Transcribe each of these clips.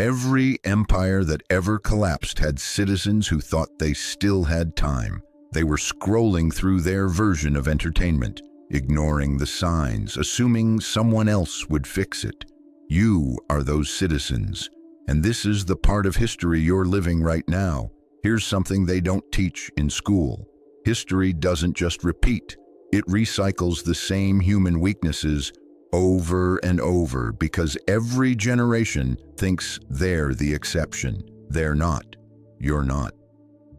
Every empire that ever collapsed had citizens who thought they still had time. They were scrolling through their version of entertainment, ignoring the signs, assuming someone else would fix it. You are those citizens, and this is the part of history you're living right now. Here's something they don't teach in school. History doesn't just repeat, it recycles the same human weaknesses over and over because every generation thinks they're the exception. They're not. You're not.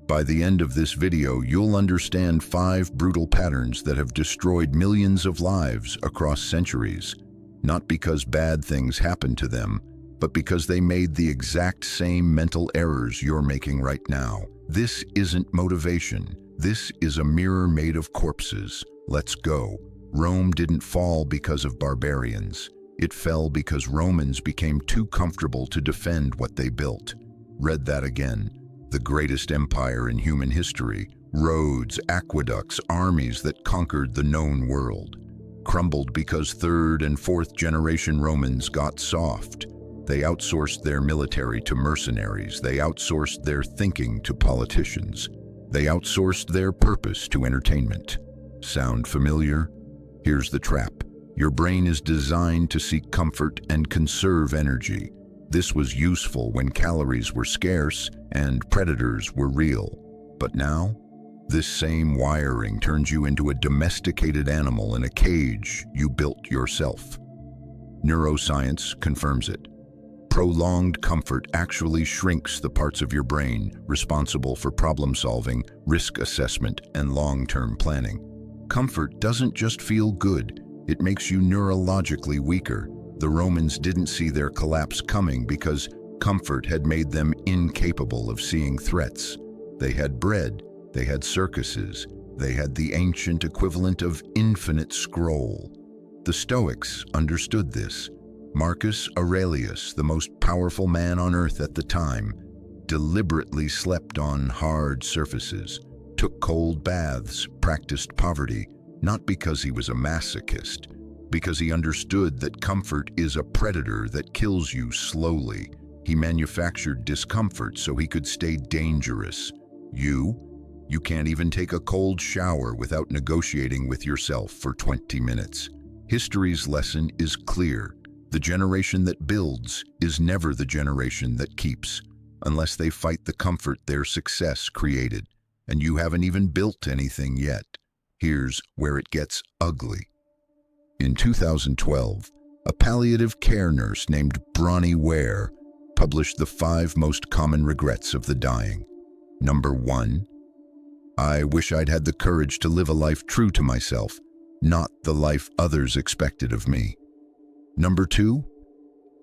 By the end of this video, you'll understand 5 brutal patterns that have destroyed millions of lives across centuries, not because bad things happened to them, but because they made the exact same mental errors you're making right now. This isn't motivation. This is a mirror made of corpses. Let's go. Rome didn't fall because of barbarians. It fell because Romans became too comfortable to defend what they built. Read that again. The greatest empire in human history, roads, aqueducts, armies that conquered the known world, crumbled because 3rd and 4th generation Romans got soft. They outsourced their military to mercenaries. They outsourced their thinking to politicians. They outsourced their purpose to entertainment. Sound familiar? Here's the trap. Your brain is designed to seek comfort and conserve energy. This was useful when calories were scarce and predators were real. But now, this same wiring turns you into a domesticated animal in a cage you built yourself. Neuroscience confirms it. Prolonged comfort actually shrinks the parts of your brain responsible for problem solving, risk assessment, and long-term planning. Comfort doesn't just feel good, it makes you neurologically weaker. The Romans didn't see their collapse coming because comfort had made them incapable of seeing threats. They had bread, they had circuses, they had the ancient equivalent of infinite scroll. The Stoics understood this. Marcus Aurelius, the most powerful man on earth at the time, deliberately slept on hard surfaces, took cold baths, practiced poverty, not because he was a masochist, because he understood that comfort is a predator that kills you slowly. He manufactured discomfort so he could stay dangerous. You can't even take a cold shower without negotiating with yourself for 20 minutes. History's lesson is clear. The generation that builds is never the generation that keeps, unless they fight the comfort their success created. And you haven't even built anything yet. Here's where it gets ugly. In 2012, a palliative care nurse named Bronnie Ware published the 5 most common regrets of the dying. Number 1, I wish I'd had the courage to live a life true to myself, not the life others expected of me. Number 2,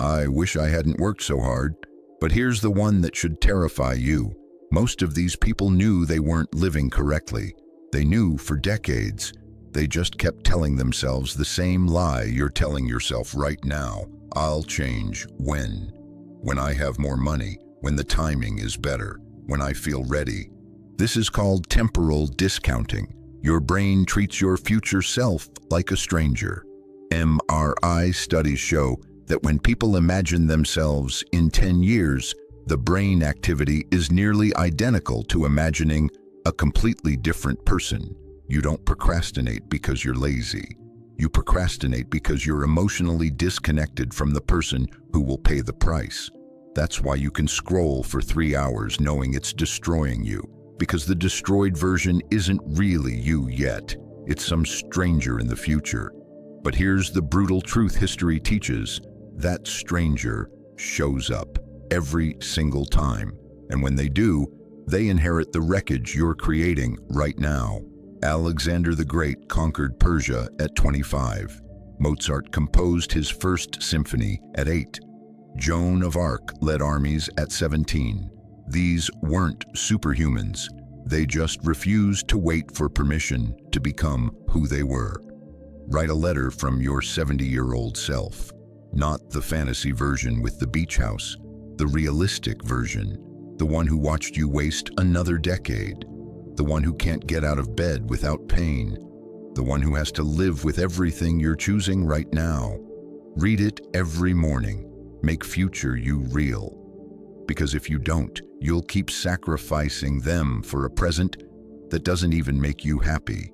I wish I hadn't worked so hard, but here's the one that should terrify you. Most of these people knew they weren't living correctly. They knew for decades. They just kept telling themselves the same lie you're telling yourself right now. I'll change when? When I have more money, when the timing is better, when I feel ready. This is called temporal discounting. Your brain treats your future self like a stranger. MRI studies show that when people imagine themselves in 10 years, the brain activity is nearly identical to imagining a completely different person. You don't procrastinate because you're lazy. You procrastinate because you're emotionally disconnected from the person who will pay the price. That's why you can scroll for 3 hours knowing it's destroying you, because the destroyed version isn't really you yet. It's some stranger in the future. But here's the brutal truth history teaches. That stranger shows up every single time. And when they do, they inherit the wreckage you're creating right now. Alexander the Great conquered Persia at 25. Mozart composed his first symphony at 8. Joan of Arc led armies at 17. These weren't superhumans. They just refused to wait for permission to become who they were. Write a letter from your 70-year-old self. Not the fantasy version with the beach house, the realistic version, the one who watched you waste another decade, the one who can't get out of bed without pain, the one who has to live with everything you're choosing right now. Read it every morning. Make future you real. Because if you don't, you'll keep sacrificing them for a present that doesn't even make you happy.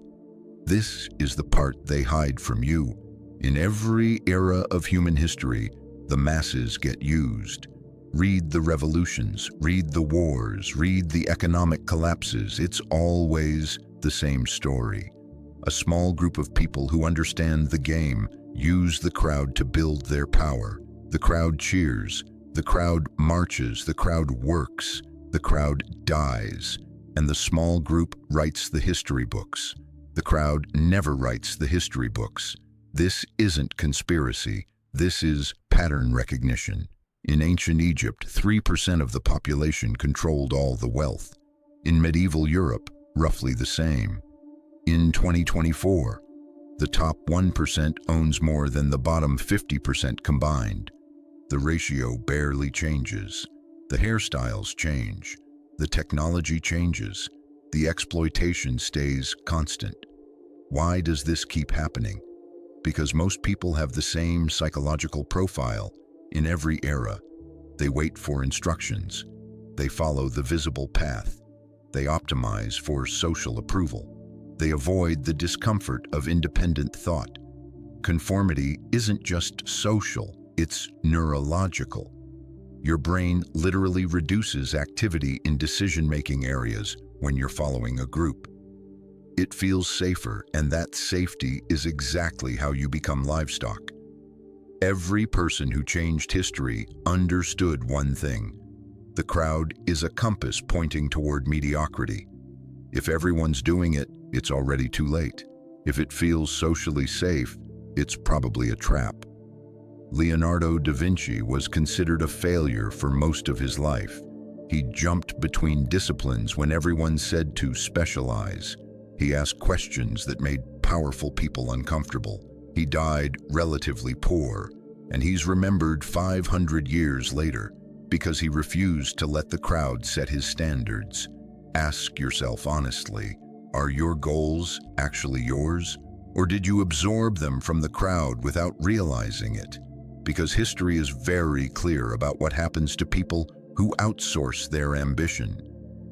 This is the part they hide from you. In every era of human history, the masses get used. Read the revolutions, read the wars, read the economic collapses. It's always the same story. A small group of people who understand the game use the crowd to build their power. The crowd cheers, the crowd marches, the crowd works, the crowd dies, and the small group writes the history books. The crowd never writes the history books. This isn't conspiracy. This is pattern recognition. In ancient Egypt, 3% of the population controlled all the wealth. In medieval Europe, roughly the same. In 2024, the top 1% owns more than the bottom 50% combined. The ratio barely changes. The hairstyles change. The technology changes. The exploitation stays constant. Why does this keep happening? Because most people have the same psychological profile in every era. They wait for instructions. They follow the visible path. They optimize for social approval. They avoid the discomfort of independent thought. Conformity isn't just social, it's neurological. Your brain literally reduces activity in decision-making areas when you're following a group. It feels safer, and that safety is exactly how you become livestock. Every person who changed history understood one thing. The crowd is a compass pointing toward mediocrity. If everyone's doing it, it's already too late. If it feels socially safe, it's probably a trap. Leonardo da Vinci was considered a failure for most of his life. He jumped between disciplines when everyone said to specialize. He asked questions that made powerful people uncomfortable. He died relatively poor, and he's remembered 500 years later because he refused to let the crowd set his standards. Ask yourself honestly, are your goals actually yours? Or did you absorb them from the crowd without realizing it? Because history is very clear about what happens to people who outsource their ambition.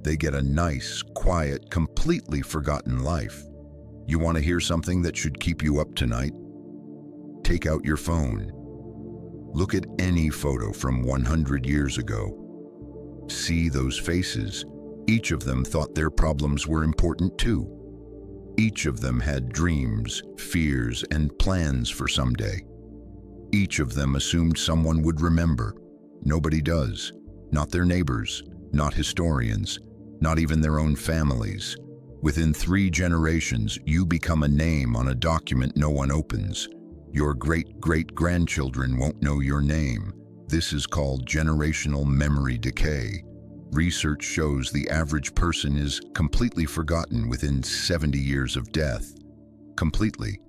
They get a nice, quiet, completely forgotten life. You want to hear something that should keep you up tonight? Take out your phone. Look at any photo from 100 years ago. See those faces. Each of them thought their problems were important too. Each of them had dreams, fears, and plans for someday. Each of them assumed someone would remember. Nobody does. Not their neighbors, not historians, not even their own families. Within 3 generations, you become a name on a document no one opens. Your great-great-grandchildren won't know your name. This is called generational memory decay. Research shows the average person is completely forgotten within 70 years of death. Completely,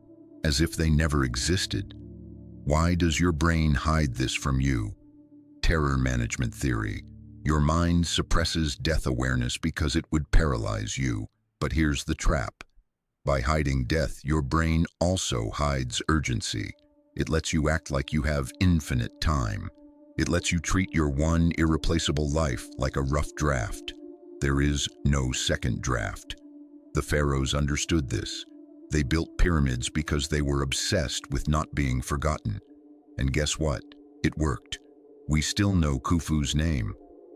as if they never existed. Why does your brain hide this from you? Terror management theory. Your mind suppresses death awareness because it would paralyze you. But here's the trap. By hiding death, your brain also hides urgency. It lets you act like you have infinite time. It lets you treat your one irreplaceable life like a rough draft. There is no second draft. The pharaohs understood this. They built pyramids because they were obsessed with not being forgotten. And guess what? It worked. We still know Khufu's name,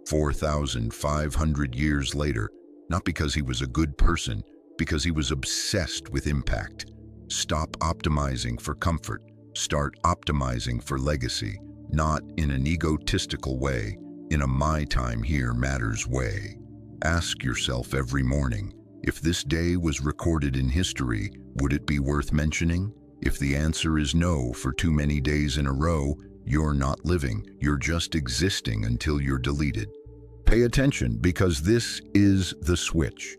4,500 years later, not because he was a good person, because he was obsessed with impact. Stop optimizing for comfort. Start optimizing for legacy, not in an egotistical way, in a my time here matters way. Ask yourself every morning, if this day was recorded in history, would it be worth mentioning? If the answer is no for too many days in a row, you're not living, you're just existing until you're deleted. Pay attention, because this is the switch.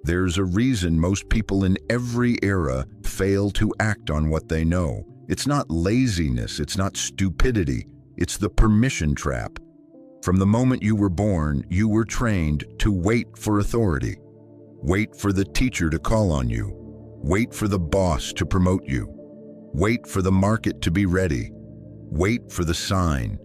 There's a reason most people in every era fail to act on what they know. It's not laziness, it's not stupidity, it's the permission trap. From the moment you were born, you were trained to wait for authority. Wait for the teacher to call on you. Wait for the boss to promote you. Wait for the market to be ready. Wait for the sign.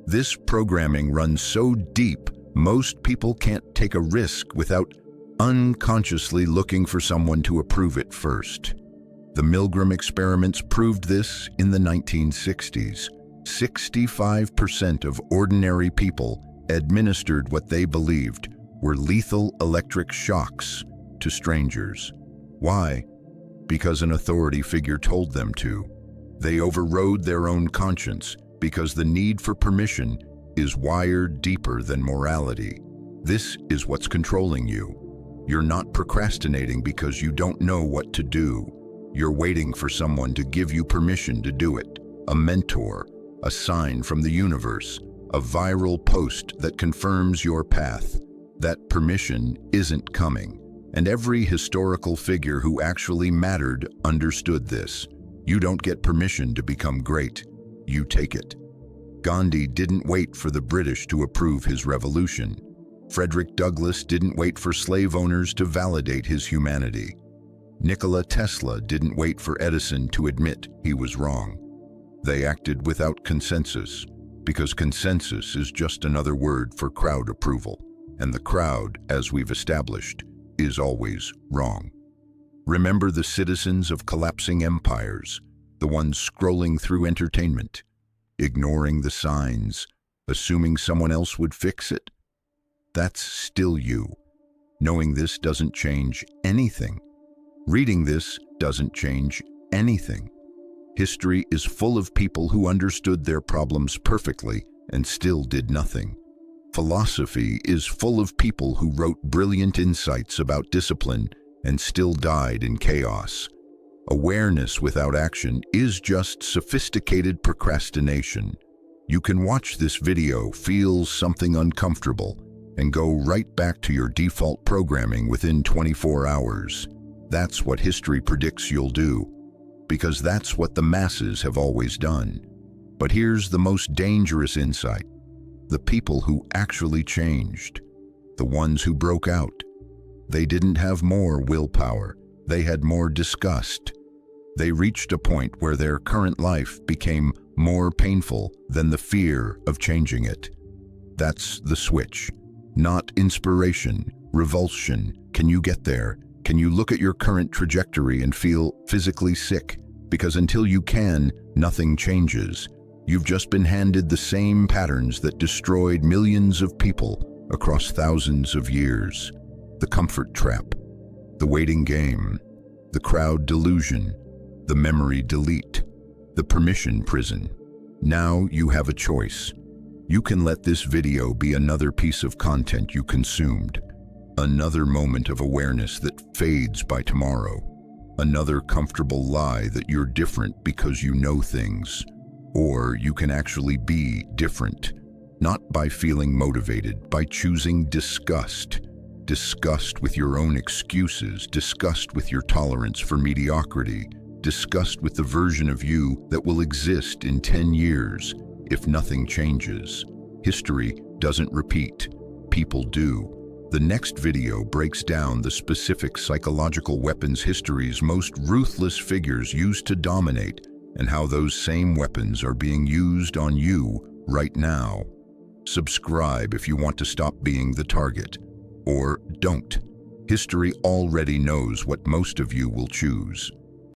This programming runs so deep, most people can't take a risk without unconsciously looking for someone to approve it first. The Milgram experiments proved this in the 1960s. 65% of ordinary people administered what they believed were lethal electric shocks to strangers. Why? Because an authority figure told them to. They overrode their own conscience because the need for permission is wired deeper than morality. This is what's controlling you. You're not procrastinating because you don't know what to do. You're waiting for someone to give you permission to do it. A mentor, a sign from the universe, a viral post that confirms your path. That permission isn't coming. And every historical figure who actually mattered understood this. You don't get permission to become great. You take it. Gandhi didn't wait for the British to approve his revolution. Frederick Douglass didn't wait for slave owners to validate his humanity. Nikola Tesla didn't wait for Edison to admit he was wrong. They acted without consensus, because consensus is just another word for crowd approval, and the crowd, as we've established, is always wrong. Remember the citizens of collapsing empires, the ones scrolling through entertainment, ignoring the signs, assuming someone else would fix it? That's still you. Knowing this doesn't change anything. Reading this doesn't change anything. History is full of people who understood their problems perfectly and still did nothing. Philosophy is full of people who wrote brilliant insights about discipline and still died in chaos. Awareness without action is just sophisticated procrastination. You can watch this video, feel something uncomfortable, and go right back to your default programming within 24 hours. That's what history predicts you'll do, because that's what the masses have always done. But here's the most dangerous insight. The people who actually changed, the ones who broke out, they didn't have more willpower, they had more disgust. They reached a point where their current life became more painful than the fear of changing it. That's the switch. Not inspiration, revulsion. Can you get there? Can you look at your current trajectory and feel physically sick? Because until you can, nothing changes. You've just been handed the same patterns that destroyed millions of people across thousands of years. The comfort trap, the waiting game, the crowd delusion, the memory delete, the permission prison. Now you have a choice. You can let this video be another piece of content you consumed, another moment of awareness that fades by tomorrow, another comfortable lie that you're different because you know things. Or you can actually be different, not by feeling motivated, by choosing disgust. Disgust with your own excuses, disgust with your tolerance for mediocrity, disgust with the version of you that will exist in 10 years if nothing changes. History doesn't repeat, people do. The next video breaks down the specific psychological weapons history's most ruthless figures used to dominate, and how those same weapons are being used on you right now. Subscribe if you want to stop being the target. Or don't. History already knows what most of you will choose.